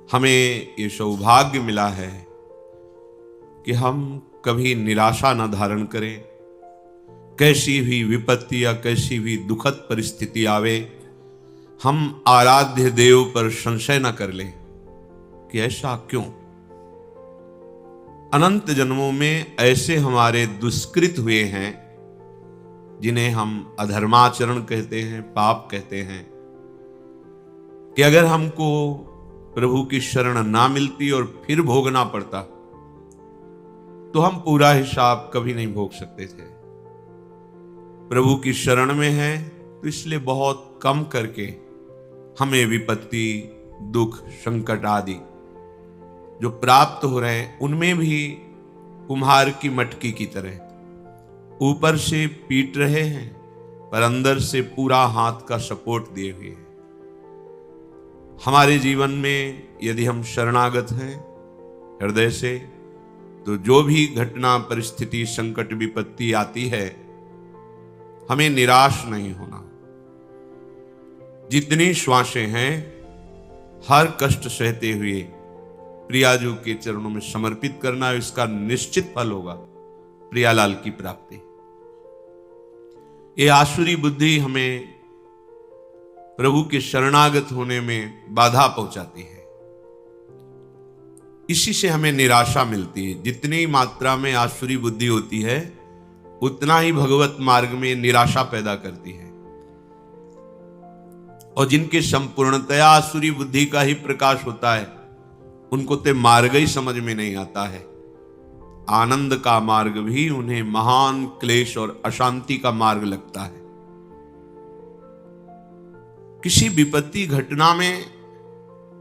हमें ये सौभाग्य मिला है कि हम कभी निराशा न धारण करें। कैसी भी विपत्ति या कैसी भी दुखद परिस्थिति आवे, हम आराध्य देव पर संशय न कर लें कि ऐसा क्यों। अनंत जन्मों में ऐसे हमारे दुष्कृत हुए हैं जिन्हें हम अधर्माचरण कहते हैं, पाप कहते हैं, कि अगर हमको प्रभु की शरण ना मिलती और फिर भोगना पड़ता तो हम पूरा हिसाब कभी नहीं भोग सकते थे। प्रभु की शरण में है तो इसलिए बहुत कम करके हमें विपत्ति, दुख, संकट आदि जो प्राप्त हो रहे हैं उनमें भी कुम्हार की मटकी की तरह ऊपर से पीट रहे हैं पर अंदर से पूरा हाथ का सपोर्ट दिए हुए हैं। हमारे जीवन में यदि हम शरणागत हैं हृदय से, तो जो भी घटना, परिस्थिति, संकट, विपत्ति आती है हमें निराश नहीं होना। जितनी श्वासें हैं हर कष्ट सहते हुए प्रियाजू के चरणों में समर्पित करना, इसका निश्चित फल होगा प्रियालाल की प्राप्ति। ये आसुरी बुद्धि हमें प्रभु के शरणागत होने में बाधा पहुंचाती है। इसी से हमें निराशा मिलती है। जितनी मात्रा में आसुरी बुद्धि होती है उतना ही भगवत मार्ग में निराशा पैदा करती है। और जिनके संपूर्णतया आसुरी बुद्धि का ही प्रकाश होता है उनको तो मार्ग ही समझ में नहीं आता है। आनंद का मार्ग भी उन्हें महान क्लेश और अशांति का मार्ग लगता है। किसी विपत्ति घटना में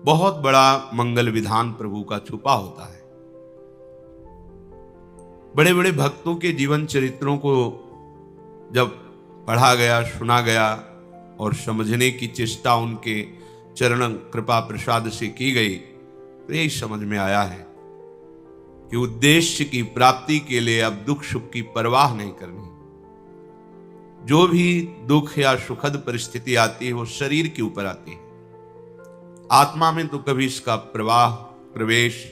बहुत बड़ा मंगल विधान प्रभु का छुपा होता है। बड़े बड़े भक्तों के जीवन चरित्रों को जब पढ़ा गया, सुना गया और समझने की चेष्टा उनके चरण कृपा प्रसाद से की गई तो यही समझ में आया है कि उद्देश्य की प्राप्ति के लिए अब दुख सुख की परवाह नहीं करनी। जो भी दुख या सुखद परिस्थिति आती है वो शरीर के ऊपर आती है, आत्मा में तो कभी इसका प्रवाह, प्रवेश,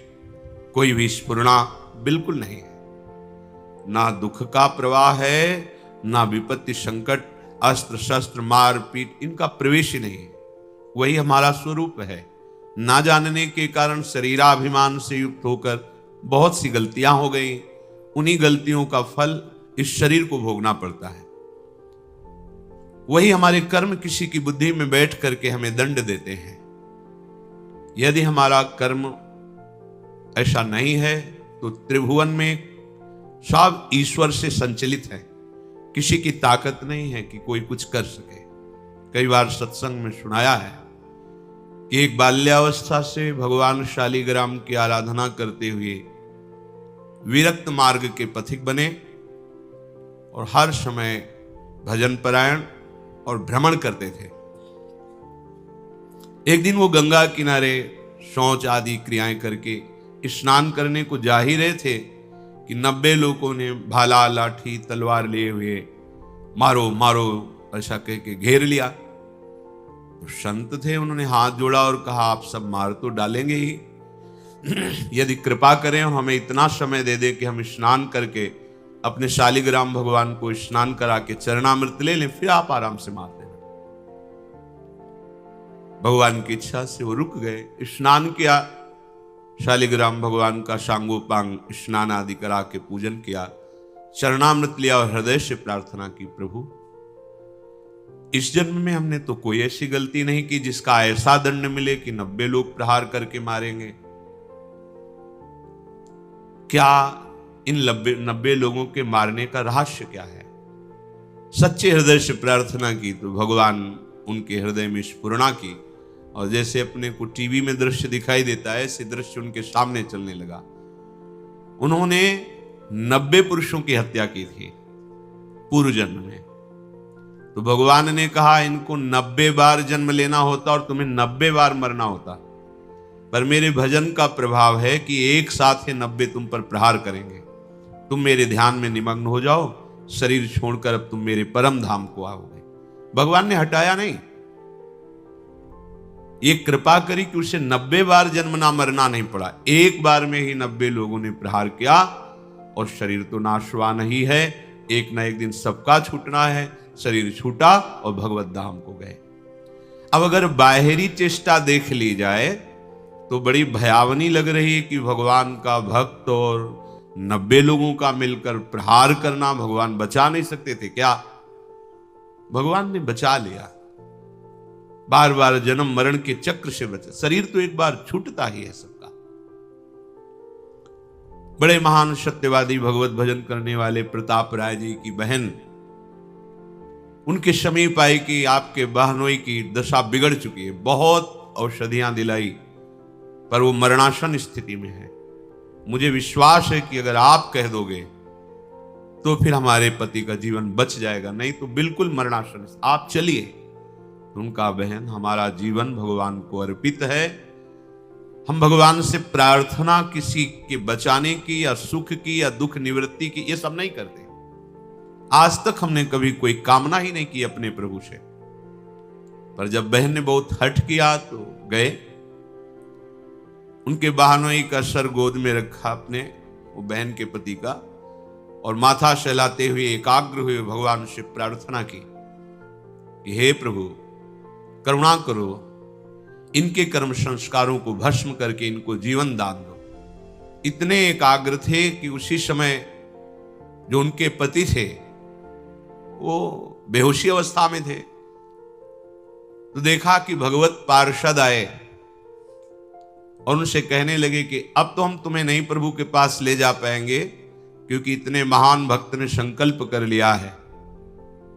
कोई भी स्फुरना बिल्कुल नहीं है। ना दुख का प्रवाह है, ना विपत्ति, संकट, अस्त्र शस्त्र, मार पीट, इनका प्रवेश ही नहीं है। वही हमारा स्वरूप है। ना जानने के कारण शरीराभिमान से युक्त होकर बहुत सी गलतियां हो गई। उन्हीं गलतियों का फल इस शरीर को भोगना पड़ता है। वही हमारे कर्म किसी की बुद्धि में बैठ करके हमें दंड देते हैं। यदि हमारा कर्म ऐसा नहीं है तो त्रिभुवन में सब ईश्वर से संचलित है। किसी की ताकत नहीं है कि कोई कुछ कर सके। कई बार सत्संग में सुनाया है कि एक बाल्यावस्था से भगवान शालिग्राम की आराधना करते हुए विरक्त मार्ग के पथिक बने और हर समय भजन परायण और भ्रमण करते थे। एक दिन वो गंगा किनारे शौच आदि क्रियाएं करके स्नान करने को जा ही रहे थे कि 90 लोगों ने भाला, लाठी, तलवार लिए हुए मारो मारो ऐसा कह के घेर लिया। तो संत थे, उन्होंने हाथ जोड़ा और कहा आप सब मार तो डालेंगे ही, यदि कृपा करें और हमें इतना समय दे दे कि हम स्नान करके अपने शालिग्राम भगवान को स्नान करा के चरणामृत ले लें, फिर आप आराम से मार देना। भगवान की इच्छा से वो रुक गए, स्नान किया, शालिग्राम भगवान का सांगोपांग स्नान आदि करा के पूजन किया, चरणामृत लिया और हृदय से प्रार्थना की, प्रभु इस जन्म में हमने तो कोई ऐसी गलती नहीं की जिसका ऐसा दंड मिले कि 90 लोग प्रहार करके मारेंगे। क्या इन 90 लोगों के मारने का रहस्य क्या है? सच्चे हृदय से प्रार्थना की तो भगवान उनके हृदय में स्फुरणा की और जैसे अपने को टीवी में दृश्य दिखाई देता है ऐसे दृश्य उनके सामने चलने लगा। उन्होंने 90 पुरुषों की हत्या की थी पूर्व जन्म में। तो भगवान ने कहा इनको 90 बार जन्म लेना होता और तुम्हें 90 बार मरना होता, पर मेरे भजन का प्रभाव है कि एक साथ ही 90 तुम पर प्रहार करेंगे। तुम मेरे ध्यान में निमग्न हो जाओ, शरीर छोड़कर अब तुम मेरे परम धाम को आओगे। भगवान ने हटाया नहीं, ये कृपा करी कि उसे 90 बार जन्मना मरना नहीं पड़ा, एक बार में ही 90 लोगों ने प्रहार किया। और शरीर तो नाशवान ही है, एक ना एक दिन सबका छूटना है। शरीर छूटा और भगवत धाम को गए। अब अगर बाहरी चेष्टा देख ली जाए तो बड़ी भयावनी लग रही है कि भगवान का भक्त और 90 लोगों का मिलकर प्रहार करना, भगवान बचा नहीं सकते थे क्या? भगवान ने बचा लिया। बार बार जन्म मरण के चक्र से बचा। शरीर तो एक बार छूटता ही है सबका। बड़े महान सत्यवादी भगवत भजन करने वाले प्रताप राय जी की बहन उनके समीप आई कि आपके बहनोई की दशा बिगड़ चुकी है, बहुत औषधियां दिलाई पर वो मरणासन स्थिति में है। मुझे विश्वास है कि अगर आप कह दोगे तो फिर हमारे पति का जीवन बच जाएगा, नहीं तो बिल्कुल मरणासन, आप चलिए। उनका बहन, हमारा जीवन भगवान को अर्पित है। हम भगवान से प्रार्थना किसी के बचाने की या सुख की या दुख निवृत्ति की ये सब नहीं करते। आज तक हमने कभी कोई कामना ही नहीं की अपने प्रभु से। पर जब बहन ने बहुत हठ किया तो गए, उनके बहनोई का सर गोद में रखा अपने, वो बहन के पति का, और माथा सहलाते हुए एकाग्र हुए भगवान से प्रार्थना की कि हे प्रभु करुणा करो, इनके कर्म संस्कारों को भस्म करके इनको जीवन दान दो। इतने एकाग्र थे कि उसी समय जो उनके पति थे वो बेहोशी अवस्था में थे। तो देखा कि भगवत पार्षद आए और उनसे कहने लगे कि अब तो हम तुम्हें नहीं प्रभु के पास ले जा पाएंगे, क्योंकि इतने महान भक्त ने संकल्प कर लिया है।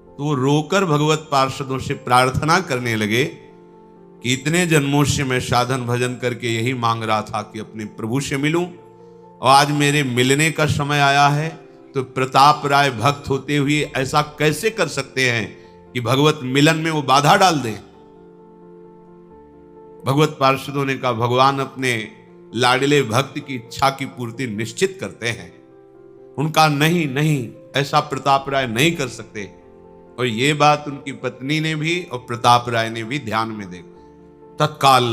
तो वो रोकर भगवत पार्षदों से प्रार्थना करने लगे कि इतने जन्मों से मैं साधन भजन करके यही मांग रहा था कि अपने प्रभु से मिलूं, और आज मेरे मिलने का समय आया है। तो प्रताप राय भक्त होते हुए ऐसा कैसे कर सकते हैं कि भगवत मिलन में वो बाधा डाल दें? भगवत पार्षदों ने कहा भगवान अपने लाडले भक्त की इच्छा की पूर्ति निश्चित करते हैं। उनका नहीं नहीं, ऐसा प्रताप राय नहीं कर सकते। और ये बात उनकी पत्नी ने भी और प्रताप राय ने भी ध्यान में देखा। तत्काल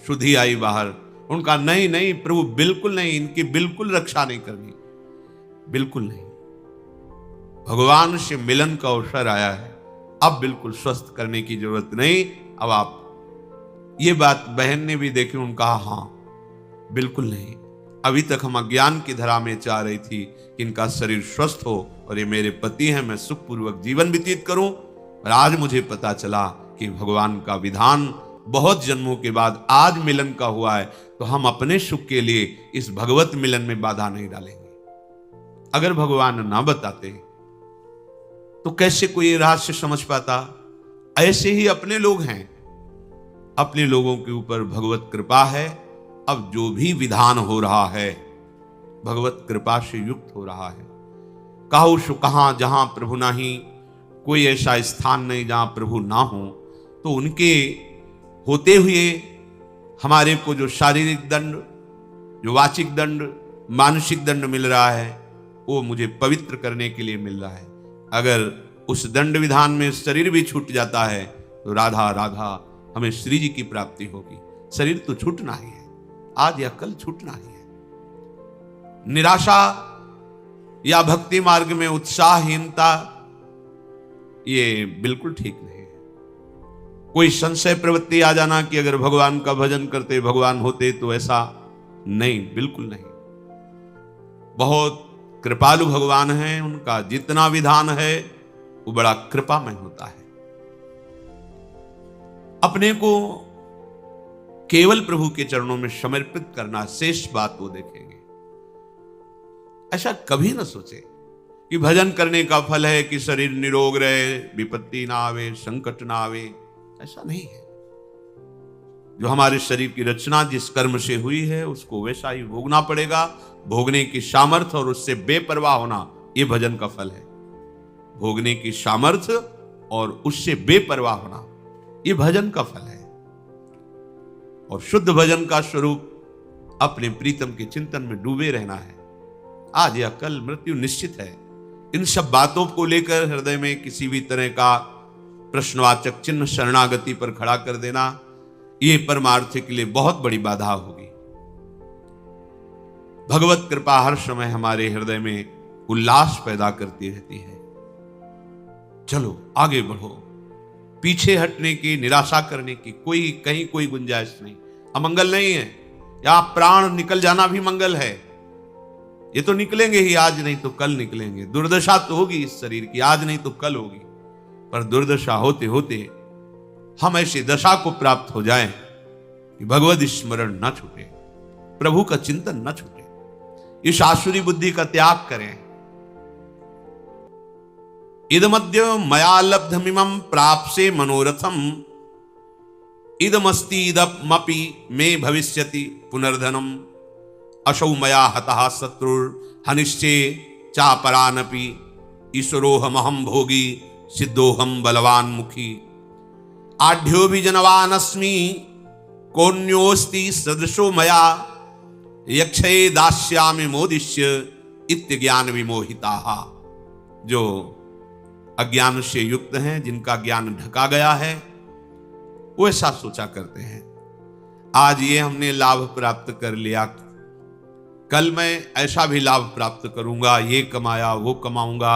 शुद्धि आई बाहर। उनका नहीं नहीं प्रभु, बिल्कुल नहीं, इनकी बिल्कुल रक्षा नहीं करनी, बिल्कुल नहीं। भगवान से मिलन का अवसर आया है, अब बिल्कुल स्वस्थ करने की जरूरत नहीं। अब आप, ये बात बहन ने भी देखी, उनका हाँ बिल्कुल नहीं। अभी तक हम अज्ञान की धरा में चाह रही थी कि इनका शरीर स्वस्थ हो और ये मेरे पति हैं, मैं सुखपूर्वक जीवन व्यतीत करूं। और आज मुझे पता चला कि भगवान का विधान बहुत जन्मों के बाद आज मिलन का हुआ है, तो हम अपने सुख के लिए इस भगवत मिलन में बाधा नहीं डालेंगे। अगर भगवान ना बताते तो कैसे कोई रहस्य समझ पाता? ऐसे ही अपने लोग हैं, अपने लोगों के ऊपर भगवत कृपा है। अब जो भी विधान हो रहा है भगवत कृपा से युक्त हो रहा है। कहो सो कहां जहां प्रभु नहीं, कोई ऐसा स्थान नहीं जहां प्रभु ना हो। तो उनके होते हुए हमारे को जो शारीरिक दंड, जो वाचिक दंड, मानसिक दंड मिल रहा है, वो मुझे पवित्र करने के लिए मिल रहा है। अगर उस दंड विधान में शरीर भी छूट जाता है तो राधा राधा हमें श्री जी की प्राप्ति होगी। शरीर तो छूटना ही है, आज या कल छूटना ही है। निराशा या भक्ति मार्ग में उत्साहहीनता ये बिल्कुल ठीक नहीं है। कोई संशय प्रवृत्ति आ जाना कि अगर भगवान का भजन करते भगवान होते, तो ऐसा नहीं, बिल्कुल नहीं। बहुत कृपालु भगवान है, उनका जितना विधान है वो बड़ा कृपामय होता है। अपने को केवल प्रभु के चरणों में समर्पित करना, शेष बात वो देखेंगे। ऐसा कभी ना सोचे कि भजन करने का फल है कि शरीर निरोग रहे, विपत्ति ना आवे, संकट ना आवे। ऐसा नहीं है। जो हमारे शरीर की रचना जिस कर्म से हुई है उसको वैसा ही भोगना पड़ेगा। भोगने की सामर्थ्य और उससे बेपरवाह होना, यह भजन का फल है। भोगने की सामर्थ्य और उससे बेपरवाह होना, यह भजन का फल है। और शुद्ध भजन का स्वरूप अपने प्रीतम के चिंतन में डूबे रहना है। आज या कल मृत्यु निश्चित है। इन सब बातों को लेकर हृदय में किसी भी तरह का प्रश्नवाचक चिन्ह शरणागति पर खड़ा कर देना, ये परमार्थ के लिए बहुत बड़ी बाधा होगी। भगवत कृपा हर समय हमारे हृदय में उल्लास पैदा करती रहती है। चलो आगे बढ़ो, पीछे हटने की, निराशा करने की कहीं कोई गुंजाइश नहीं। अमंगल नहीं है, या प्राण निकल जाना भी मंगल है। ये तो निकलेंगे ही, आज नहीं तो कल निकलेंगे। दुर्दशा तो होगी इस शरीर की, आज नहीं तो कल होगी, पर दुर्दशा होते होते हम ऐसी दशा को प्राप्त हो जाएं कि भगवत स्मरण न छूटे, प्रभु का चिंतन न छूटे, इस आसुरी बुद्धि का त्याग करें। इदमद्य मया लब्धमिमं प्राप्से मनोरथम, इदमस्ति इदमपि मे भविष्यति पुनर्धनम, असौ मया हतः शत्रुर हनिश्चे चापरानपि, ईश्वरोहमहं भोगी सिद्धोहम बलवान मुखी, आढ्यो भी जनवानस्मि कोन्योस्ति सदृशो मया, यक्षये दास्यामि मोदिष्य इत्य ज्ञान विमोहिता। जो अज्ञान से युक्त हैं, जिनका ज्ञान ढका गया है, वो ऐसा सोचा करते हैं आज ये हमने लाभ प्राप्त कर लिया, कल मैं ऐसा भी लाभ प्राप्त करूंगा, ये कमाया वो कमाऊंगा,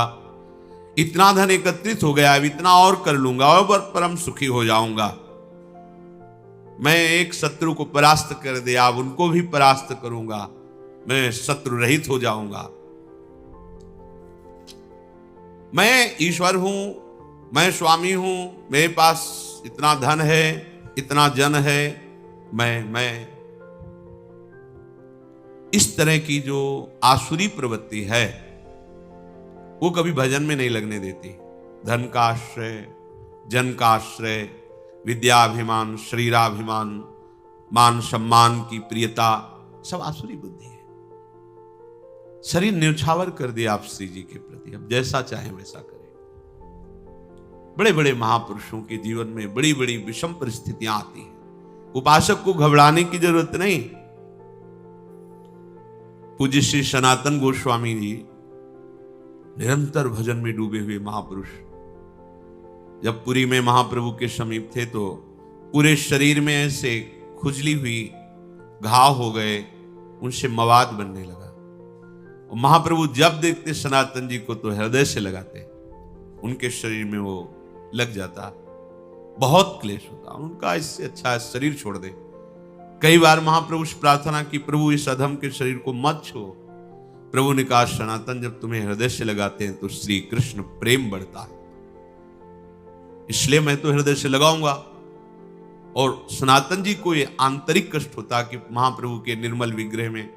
इतना धन एकत्रित हो गया, अब इतना और कर लूंगा और परम सुखी हो जाऊंगा। मैं एक शत्रु को परास्त कर दिया, अब उनको भी परास्त करूंगा, मैं शत्रु रहित हो जाऊंगा। मैं ईश्वर हूं, मैं स्वामी हूं, मेरे पास इतना धन है, इतना जन है, मैं इस तरह की जो आसुरी प्रवृत्ति है वो कभी भजन में नहीं लगने देती। धन का आश्रय, जन का आश्रय, विद्याभिमान, शरीराभिमान, मान सम्मान की प्रियता, सब आसुरी बुद्धि है। शरीर न्यौछावर कर दिया आप श्री जी के प्रति, अब जैसा चाहे वैसा करें। बड़े बड़े महापुरुषों के जीवन में बड़ी बड़ी विषम परिस्थितियां आती हैं, उपासक को घबराने की जरूरत नहीं। पूज्य श्री सनातन गोस्वामी जी निरंतर भजन में डूबे हुए महापुरुष, जब पुरी में महाप्रभु के समीप थे तो पूरे शरीर में ऐसे खुजली हुई घाव हो गए, उनसे मवाद बनने लगा। और महाप्रभु जब देखते सनातन जी को तो हृदय से लगाते, उनके शरीर में वो लग जाता, बहुत क्लेश होता उनका, इससे अच्छा है शरीर छोड़ दे। कई बार महाप्रभु से प्रार्थना की, प्रभु इस अधम के शरीर को मत छो। प्रभु ने कहा, सनातन जब तुम्हें हृदय से लगाते हैं तो श्री कृष्ण प्रेम बढ़ता है, इसलिए मैं तो हृदय से लगाऊंगा। और सनातन जी को ये आंतरिक कष्ट होता कि महाप्रभु के निर्मल विग्रह में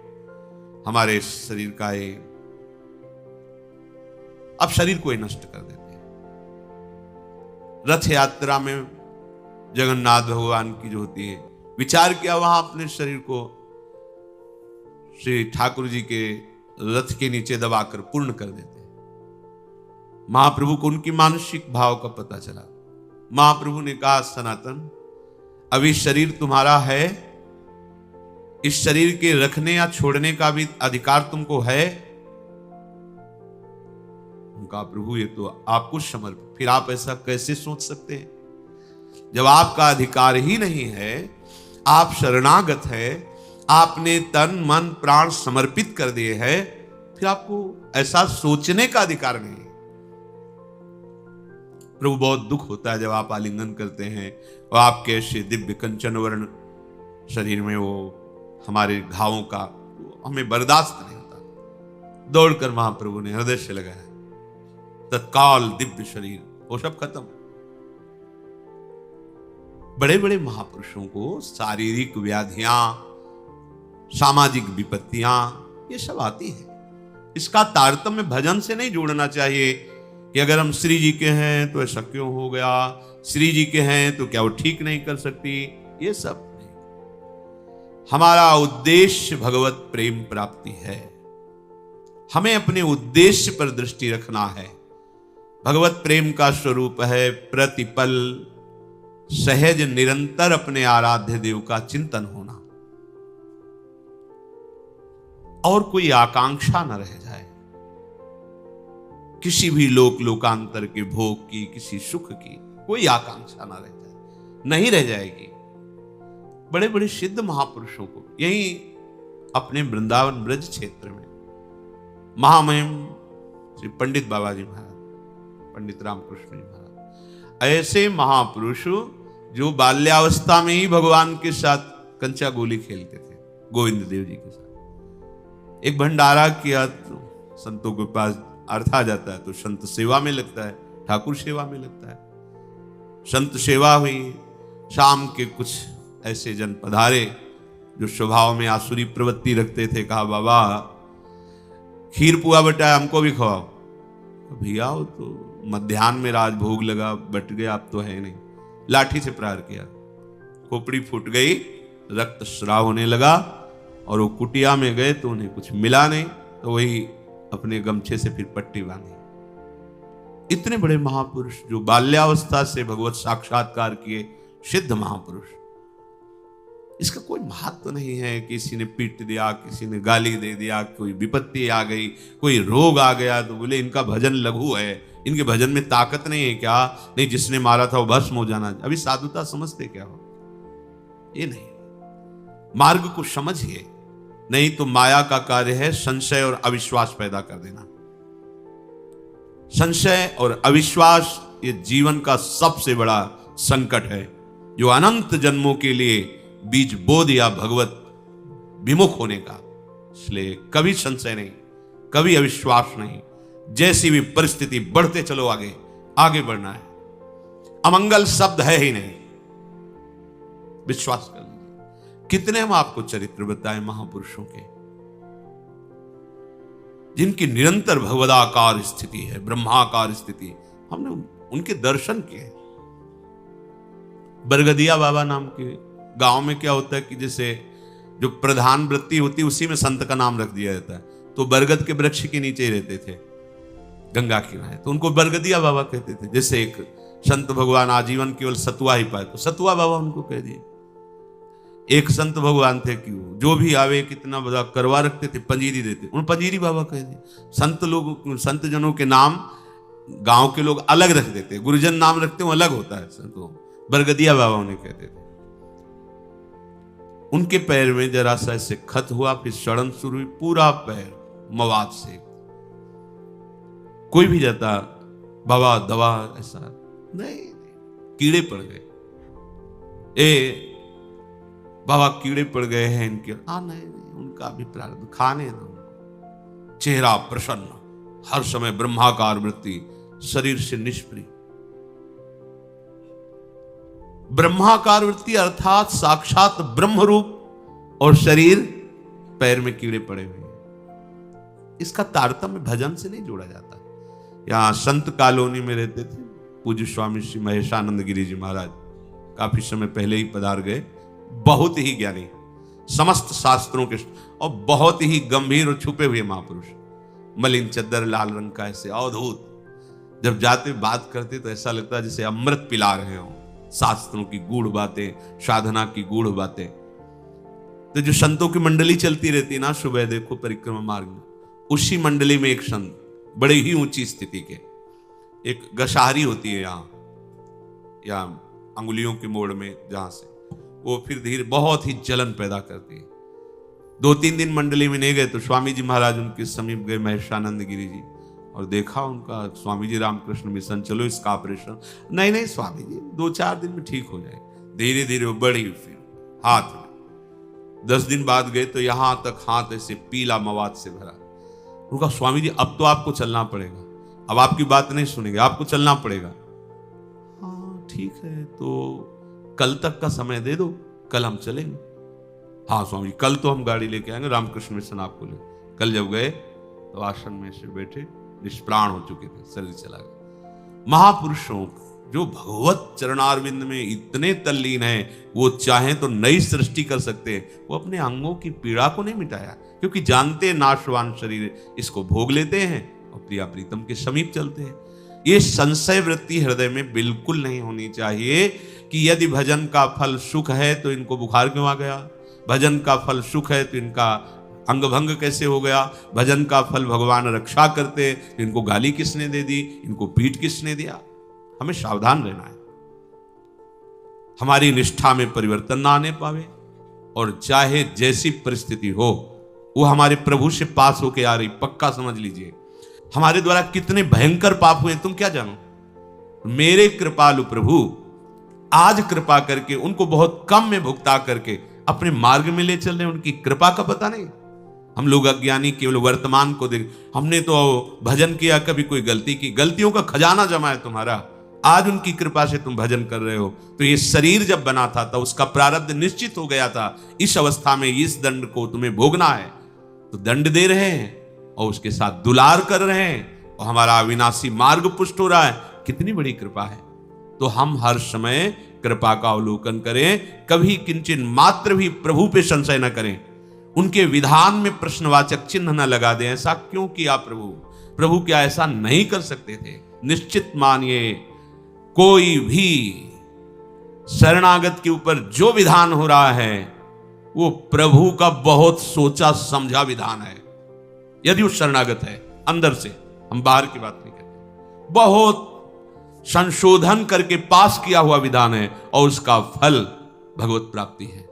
हमारे शरीर का ये, अब शरीर को नष्ट कर देते हैं। रथ यात्रा में जगन्नाथ भगवान की जो होती है, विचार किया वहां अपने शरीर को श्री ठाकुर जी के रथ के नीचे दबाकर पूर्ण कर देते हैं। महाप्रभु को उनकी मानसिक भाव का पता चला। महाप्रभु ने कहा, सनातन अभी शरीर तुम्हारा है, इस शरीर के रखने या छोड़ने का भी अधिकार तुमको है। उनका प्रभु ये तो आपको समर्पित, फिर आप ऐसा कैसे सोच सकते हैं? जब आपका अधिकार ही नहीं है, आप शरणागत है, आपने तन मन प्राण समर्पित कर दिए हैं, फिर आपको ऐसा सोचने का अधिकार नहीं है। प्रभु बहुत दुख होता है जब आप आलिंगन करते हैं और आपके ऐसे दिव्य कंचन वर्ण शरीर में वो हमारे घावों का हमें बर्दाश्त नहीं होता। दौड़कर महाप्रभु ने हृदय से लगाया, तत्काल दिव्य शरीर वो सब खत्म। बड़े बड़े महापुरुषों को शारीरिक व्याधियां, सामाजिक विपत्तियां, ये सब आती है। इसका तारतम्य भजन से नहीं जोड़ना चाहिए कि अगर हम श्री जी के हैं तो ऐसा क्यों हो गया, श्री जी के हैं तो क्या वो ठीक नहीं कर सकती, ये सब नहीं। हमारा उद्देश्य भगवत प्रेम प्राप्ति है, हमें अपने उद्देश्य पर दृष्टि रखना है। भगवत प्रेम का स्वरूप है प्रतिपल सहज निरंतर अपने आराध्य देव का चिंतन होना, और कोई आकांक्षा न रह जाए किसी भी लोकांतर के भोग की, किसी सुख की कोई आकांक्षा न रह जाए, नहीं रह जाएगी। बड़े बड़े सिद्ध महापुरुषों को यही अपने वृंदावन ब्रज क्षेत्र में महामहिम श्री पंडित बाबा जी महाराज, पंडित रामकृष्ण जी महाराज, ऐसे महापुरुष जो बाल्यावस्था में ही भगवान के साथ कंचा गोली खेलते थे गोविंद देव जी के साथ। एक भंडारा किया तो संतों के पास अर्थ आ जाता है तो संत सेवा में लगता है, ठाकुर सेवा में लगता है। संत सेवा हुई, शाम के कुछ ऐसे जन पधारे जो स्वभाव में आसुरी प्रवृत्ति रखते थे। कहा बाबा खीर पुआ बटा हमको भी खवाओ। भैया हो तो मध्याह्न में राजभोग लगा, बट गया, आप तो है नहीं। लाठी से प्रहार किया, खोपड़ी फूट गई, रक्त स्राव होने लगा और वो कुटिया में गए तो उन्हें कुछ मिला नहीं, तो वही अपने गमछे से फिर पट्टी बांधी। इतने बड़े महापुरुष जो बाल्यावस्था से भगवत साक्षात्कार किए सिद्ध महापुरुष, इसका कोई महत्व तो नहीं है। किसी ने पीट दिया, किसी ने गाली दे दिया, कोई विपत्ति आ गई, कोई रोग आ गया तो बोले इनका भजन लघु है, इनके भजन में ताकत नहीं है क्या? नहीं, जिसने मारा था वो भस्म हो जाना। अभी साधुता समझते क्या हो? ये नहीं, मार्ग को समझिए, नहीं तो माया का कार्य है संशय और अविश्वास पैदा कर देना। संशय और अविश्वास ये जीवन का सबसे बड़ा संकट है जो अनंत जन्मों के लिए बीज बो दिया भगवत विमुख होने का। इसलिए कभी संशय नहीं, कभी अविश्वास नहीं। जैसी भी परिस्थिति बढ़ते चलो, आगे आगे बढ़ना है। अमंगल शब्द है ही नहीं, विश्वास कर लीजिए। कितने हम आपको चरित्र बताएं महापुरुषों के जिनकी निरंतर भगवदाकार स्थिति है, ब्रह्माकार स्थिति। हमने उनके दर्शन किए। बरगदिया बाबा नाम के गांव में क्या होता है कि जैसे जो प्रधान वृत्ति होती है उसी में संत का नाम रख दिया जाता है। तो बरगद के वृक्ष के नीचे ही रहते थे गंगा किनारे, तो उनको बरगदिया बाबा कहते थे। जैसे एक संत भगवान आजीवन केवल सतुआ ही पाए तो सतुआ बाबा उनको कह दिए। एक संत भगवान थे कि जो भी आवे कितना बड़ा करवा रखते थे, पंजीरी देते, उन पंजीरी बाबा कह दिए। संत लोग, संत जनों के नाम गांव के लोग अलग रख देते, गुरुजन नाम रखते वो अलग होता है। संतों बरगदिया बाबा उन्हें कहते थे। उनके पैर में जरा सा ऐसे खत हुआ, फिर सड़न शुरू हुई, पूरा पैर मवाद से। कोई भी जाता बाबा दवा, ऐसा नहीं, कीड़े पड़ गए। बाबा कीड़े पड़ गए हैं इनके। नहीं, उनका भी प्रारब्ध, खाने दो। चेहरा प्रसन्न, हर समय ब्रह्माकार वृत्ति, शरीर से निष्प्रिय। ब्रह्माकार वृत्ति अर्थात साक्षात ब्रह्म रूप, और शरीर पैर में कीड़े पड़े हुए हैं। इसका तारतम्य भजन से नहीं जोड़ा जाता। यहां संत कॉलोनी में रहते थे पूज्य स्वामी श्री महेशानंद गिरी जी महाराज, काफी समय पहले ही पधार गए। बहुत ही ज्ञानी, समस्त शास्त्रों के, और बहुत ही गंभीर और छुपे हुए महापुरुष। मलिन चद्दर, लाल रंग का, ऐसे अवधूत। जब जाते बात करते तो ऐसा लगता है जैसे अमृत पिला रहे हो। शास्त्रों की गूढ़ बातें, साधना की गूढ़ बातें। तो जो संतों की मंडली चलती रहती है ना, सुबह देखो परिक्रमा मार्ग में, उसी मंडली में एक संत बड़े ही ऊंची स्थिति के, एक गशाहरी होती है यहाँ अंगुलियों के मोड़ में, जहां से वो फिर धीरे बहुत ही जलन पैदा करती है। 2-3 दिन मंडली में नहीं गए तो स्वामी जी महाराज उनके समीप गए, महेशानंद गिरी जी, और देखा उनका। स्वामी जी रामकृष्ण मिशन, चलो इसका ऑपरेशन। नहीं स्वामी जी 2-4 दिन में ठीक हो जाए। धीरे धीरे वो बढ़ी, फिर हाथ में 10 दिन बाद गए तो यहां तक हाथ ऐसे पीला मवाद से भरा। उनका स्वामी जी अब तो आपको चलना पड़ेगा, अब आपकी बात नहीं सुनेंगे, आपको चलना पड़ेगा। हाँ ठीक है, तो कल तक का समय दे दो, कल हम चलेंगे। हाँ स्वामी जी, कल तो हम गाड़ी लेके आएंगे, रामकृष्ण मिशन आपको ले। कल जब गए तो आसन में से बैठे, निष्प्राण हो चुके थे, शरीर चला गया। महापुरुषों जो भगवत चरणारविंद में इतने तल्लीन हैं, वो चाहें तो नई सृष्टि कर सकते हैं। वो अपने अंगों की पीड़ा को नहीं मिटाया, क्योंकि जानते नाशवान शरीर, इसको भोग लेते हैं और प्रिया प्रीतम के समीप चलते हैं। ये संशय वृत्ति हृदय में बिल्कुल नहीं होनी चाहिए कि यदि भजन का फल सुख है तो इनको बुखार क्यों आ गया, भजन का फल सुख है तो इनका अंग भंग कैसे हो गया, भजन का फल भगवान रक्षा करते तो इनको गाली किसने दे दी, इनको पीठ किसने दिया। हमें सावधान रहना है, हमारी निष्ठा में परिवर्तन ना आने पावे, और चाहे जैसी परिस्थिति हो वो हमारे प्रभु से पास होके आ रही, पक्का समझ लीजिए। हमारे द्वारा कितने भयंकर पाप हुए तुम क्या जानो, मेरे कृपालु प्रभु आज कृपा करके उनको बहुत कम में भुगता करके अपने मार्ग में ले चल रहे हैं। उनकी कृपा का पता नहीं। हम लोग अज्ञानी केवल वर्तमान को देख, हमने तो भजन किया, कभी कोई गलती की, गलतियों का खजाना जमा है तुम्हारा, आज उनकी कृपा से तुम भजन कर रहे हो। तो ये शरीर जब बना था तो उसका प्रारब्ध निश्चित हो गया था, इस अवस्था में इस दंड को तुम्हें भोगना है, तो दंड दे रहे हैं और उसके साथ दुलार कर रहे हैं और हमारा अविनाशी मार्ग पुष्ट हो रहा है। कितनी बड़ी कृपा है। तो हम हर समय कृपा का अवलोकन करें, कभी किंचन मात्र भी प्रभु पे संशय न करें, उनके विधान में प्रश्नवाचक चिन्ह न लगा दें। ऐसा क्यों किया प्रभु? प्रभु क्या ऐसा नहीं कर सकते थे? निश्चित मानिए कोई भी शरणागत के ऊपर जो विधान हो रहा है वो प्रभु का बहुत सोचा समझा विधान है। यदि वो शरणागत है अंदर से, हम बाहर की बात नहीं करते, बहुत संशोधन करके पास किया हुआ विधान है और उसका फल भगवत प्राप्ति है।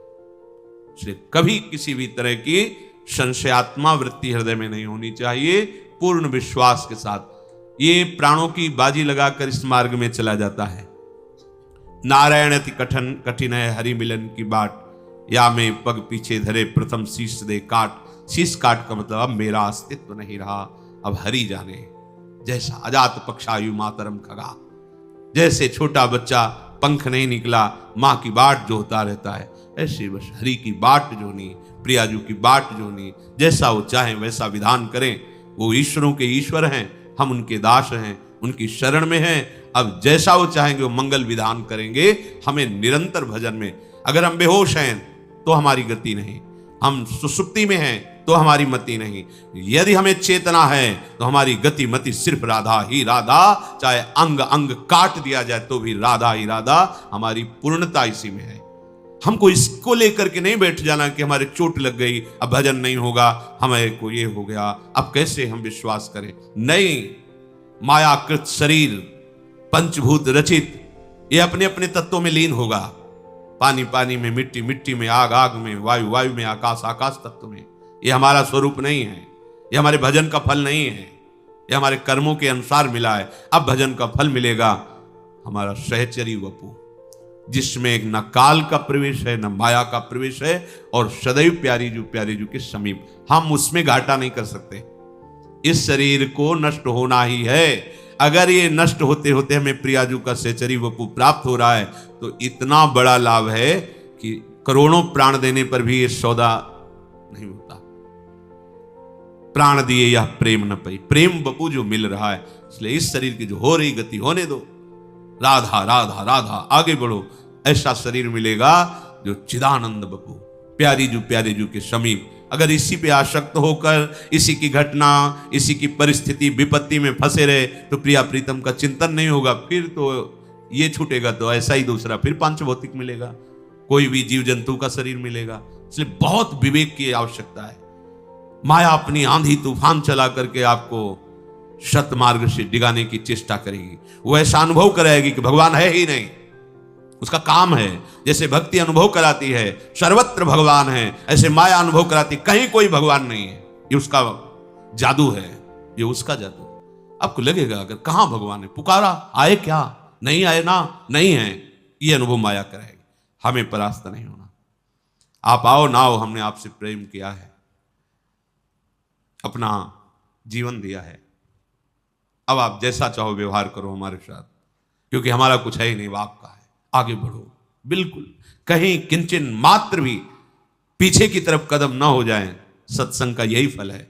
इसलिए कभी किसी भी तरह की संशयात्मा वृत्ति हृदय में नहीं होनी चाहिए। पूर्ण विश्वास के साथ ये प्राणों की बाजी लगाकर इस मार्ग में चला जाता है। नारायण अति कठिन है हरि मिलन की बाट, या में पग पीछे धरे प्रथम शीश दे काट। शीश काट का मतलब अब मेरा अस्तित्व नहीं रहा, अब हरि जाने। जैसा अजात पक्षायु मातरम खगा, जैसे छोटा बच्चा पंख नहीं निकला मां की बाट जोता रहता है, ऐसे बस हरि की बाट जोनी, प्रियाजू की बाट जोनी। जैसा वो चाहे वैसा विधान करें। वो ईश्वरों के ईश्वर हैं, हम उनके दास हैं, उनकी शरण में हैं। अब जैसा वो चाहेंगे वो मंगल विधान करेंगे। हमें निरंतर भजन में, अगर हम बेहोश हैं तो हमारी गति नहीं, हम सुसुप्ति में हैं तो हमारी मति नहीं, यदि हमें चेतना है तो हमारी गति मति सिर्फ राधा ही राधा। चाहे अंग अंग काट दिया जाए तो भी राधा ही राधा। हमारी पूर्णता इसी में है। हमको इसको लेकर के नहीं बैठ जाना कि हमारे चोट लग गई अब भजन नहीं होगा, हमें को ये हो गया, अब कैसे हम विश्वास करें। नहीं, मायाकृत शरीर पंचभूत रचित, ये अपने अपने तत्वों में लीन होगा। पानी पानी में, मिट्टी मिट्टी में, आग आग में, वायु वायु में, आकाश आकाश तत्व में। ये हमारा स्वरूप नहीं है, ये हमारे भजन का फल नहीं है, ये हमारे कर्मों के अनुसार मिला है। अब भजन का फल मिलेगा हमारा सहचरी वपु, जिसमें एक न काल का प्रवेश है न माया का प्रवेश है, और सदैव प्यारी जू के समीप। हम उसमें घाटा नहीं कर सकते। इस शरीर को नष्ट होना ही है। अगर ये नष्ट होते होते हमें प्रियाजू का सहचरी वपु प्राप्त हो रहा है तो इतना बड़ा लाभ है कि करोड़ों प्राण देने पर भी ये सौदा नहीं होता। प्राण दिए यह प्रेम न पई, प्रेम वपु जो मिल रहा है। इसलिए इस शरीर की जो हो रही गति होने दो, राधा राधा राधा, आगे बढ़ो। ऐसा शरीर मिलेगा जो चिदानंद वपु, प्यारी जू के समीप। अगर इसी पे आसक्त होकर इसी की घटना, इसी की परिस्थिति विपत्ति में फंसे रहे तो प्रिया प्रीतम का चिंतन नहीं होगा। फिर तो ये छूटेगा तो ऐसा ही दूसरा फिर पांचभौतिक मिलेगा, कोई भी जीव जंतु का शरीर मिलेगा। इसलिए बहुत विवेक की आवश्यकता है। माया अपनी आंधी तूफान चला करके आपको सत मार्ग से डिगाने की चेष्टा करेगी। वो ऐसा अनुभव कराएगी कि भगवान है ही नहीं, उसका काम है। जैसे भक्ति अनुभव कराती है सर्वत्र भगवान है, ऐसे माया अनुभव कराती कहीं कोई भगवान नहीं है। ये उसका जादू है, ये उसका जादू। आपको लगेगा अगर कहां भगवान है, पुकारा आए क्या, नहीं आए ना, नहीं है, ये अनुभव माया कराएगी। हमें परास्त नहीं होना। आप आओ ना आओ, हमने आपसे प्रेम किया है, अपना जीवन दिया है। अब आप जैसा चाहो व्यवहार करो हमारे साथ, क्योंकि हमारा कुछ है ही नहीं, वो आपका है। आगे बढ़ो, बिल्कुल कहीं किंचन मात्र भी पीछे की तरफ कदम ना हो जाए। सत्संग का यही फल है।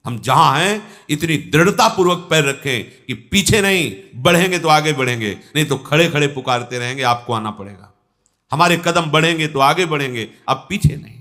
हम जहां हैं इतनी दृढ़ता पूर्वक पैर रखें कि पीछे नहीं, बढ़ेंगे तो आगे बढ़ेंगे, नहीं तो खड़े खड़े पुकारते रहेंगे। आपको आना पड़ेगा। हमारे कदम बढ़ेंगे तो आगे बढ़ेंगे, अब पीछे नहीं।